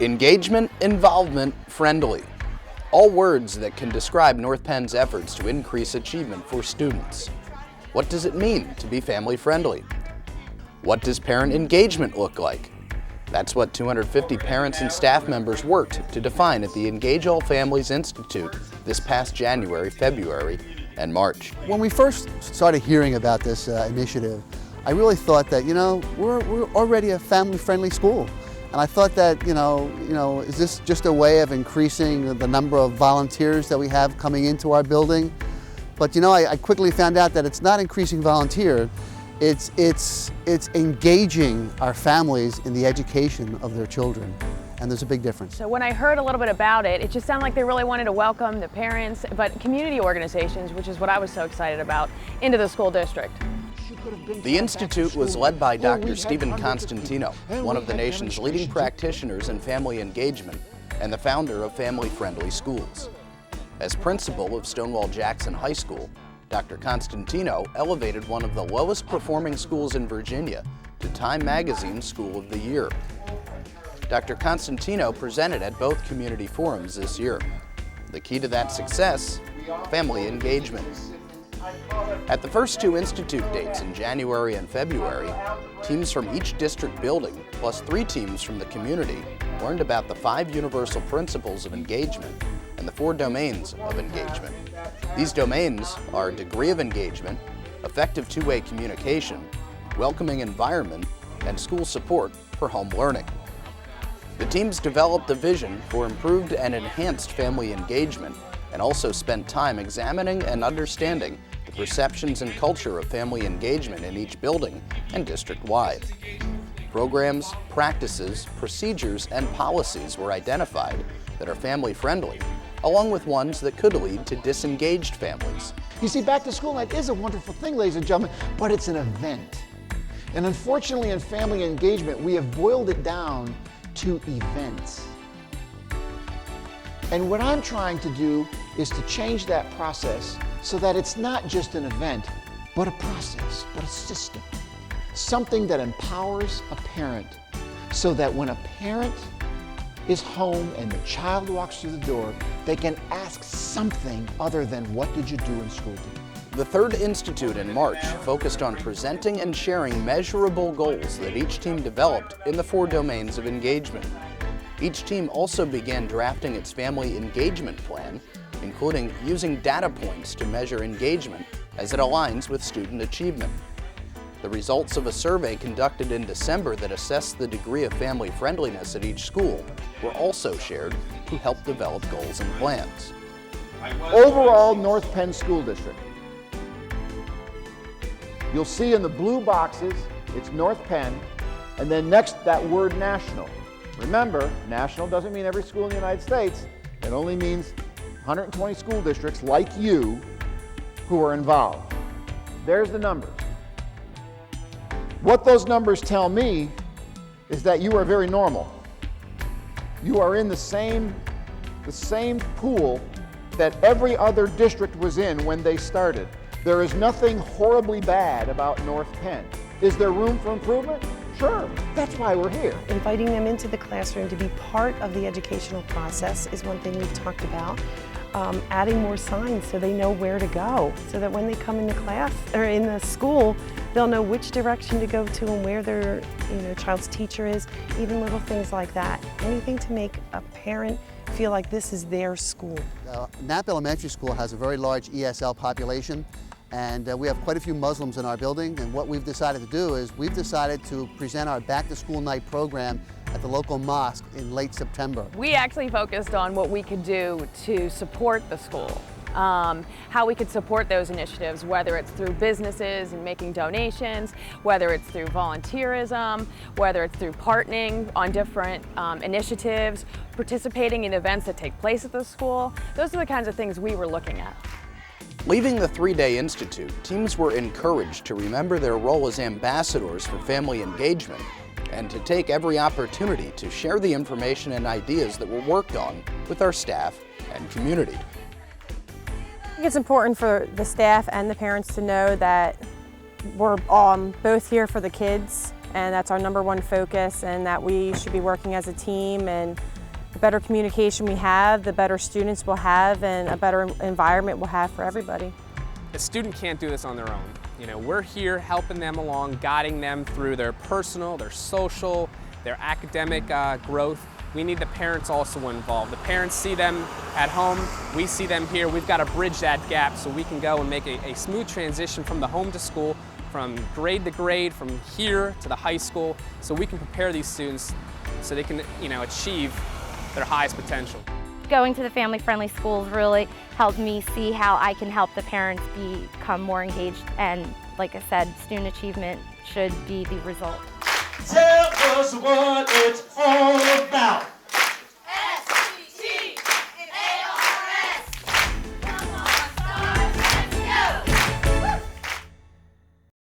Engagement, involvement, friendly. All words that can describe North Penn's efforts to increase achievement for students. What does it mean to be family friendly? What does parent engagement look like? That's what 250 parents and staff members worked to define at the Engage All Families Institute this past January, February, and March. When we first started hearing about this initiative, I really thought that, we're already a family-friendly school. And I thought that, is this just a way of increasing the number of volunteers that we have coming into our building? But I quickly found out that it's not increasing volunteers, it's engaging our families in the education of their children. And there's a big difference. So when I heard a little bit about it, it just sounded like they really wanted to welcome the parents, but community organizations, which is what I was so excited about, into the school district. The Institute was led by Dr. Stephen Constantino, one of the nation's leading practitioners in family engagement and the founder of Family Friendly Schools. As principal of Stonewall Jackson High School, Dr. Constantino elevated one of the lowest performing schools in Virginia to Time Magazine's School of the Year. Dr. Constantino presented at both community forums this year. The key to that success, family engagement. At the first two Institute dates in January and February, teams from each district building, plus 3 teams from the community, learned about the 5 universal principles of engagement and the 4 domains of engagement. These domains are degree of engagement, effective two-way communication, welcoming environment, and school support for home learning. The teams developed a vision for improved and enhanced family engagement and also spent time examining and understanding the perceptions and culture of family engagement in each building and district-wide. Programs, practices, procedures, and policies were identified that are family-friendly, along with ones that could lead to disengaged families. You see, back to school night is a wonderful thing, ladies and gentlemen, but it's an event. And unfortunately in family engagement, we have boiled it down to events. And what I'm trying to do is to change that process so that it's not just an event, but a process, but a system. Something that empowers a parent so that when a parent is home and the child walks through the door, they can ask something other than, what did you do in school today? The third Institute in March focused on presenting and sharing measurable goals that each team developed in the 4 domains of engagement. Each team also began drafting its family engagement plan, including using data points to measure engagement as it aligns with student achievement. The results of a survey conducted in December that assessed the degree of family friendliness at each school were also shared to help develop goals and plans. Overall North Penn School District. You'll see in the blue boxes, it's North Penn, and then next that word national. Remember, national doesn't mean every school in the United States. It only means 120 school districts like you who are involved. There's the numbers. What those numbers tell me is that you are very normal. You are in the same pool that every other district was in when they started. There is nothing horribly bad about North Penn. Is there room for improvement? Sure, that's why we're here. Inviting them into the classroom to be part of the educational process is one thing we've talked about. Adding more signs so they know where to go, so that when they come into class or in the school, they'll know which direction to go to and where their child's teacher is, even little things like that. Anything to make a parent feel like this is their school. Knapp Elementary School has a very large ESL population, and we have quite a few Muslims in our building, and what we've decided to do is we've decided to present our back to school night program at the local mosque in late September. We actually focused on what we could do to support the school, how we could support those initiatives, whether it's through businesses and making donations, whether it's through volunteerism, whether it's through partnering on different initiatives, participating in events that take place at the school. Those are the kinds of things we were looking at. Leaving the 3-day Institute, teams were encouraged to remember their role as ambassadors for family engagement and to take every opportunity to share the information and ideas that were worked on with our staff and community. I think it's important for the staff and the parents to know that we're both here for the kids and that's our #1 focus, and that we should be working as a team, and the better communication we have, the better students we'll have, and a better environment we'll have for everybody. A student can't do this on their own. You know, we're here helping them along, guiding them through their personal, their social, their academic growth. We need the parents also involved. The parents see them at home, we see them here. We've got to bridge that gap so we can go and make a smooth transition from the home to school, from grade to grade, from here to the high school, so we can prepare these students so they can, you know, achieve their highest potential. Going to the family-friendly schools really helped me see how I can help the parents become more engaged, and like I said, student achievement should be the result. Tell us what it's all about.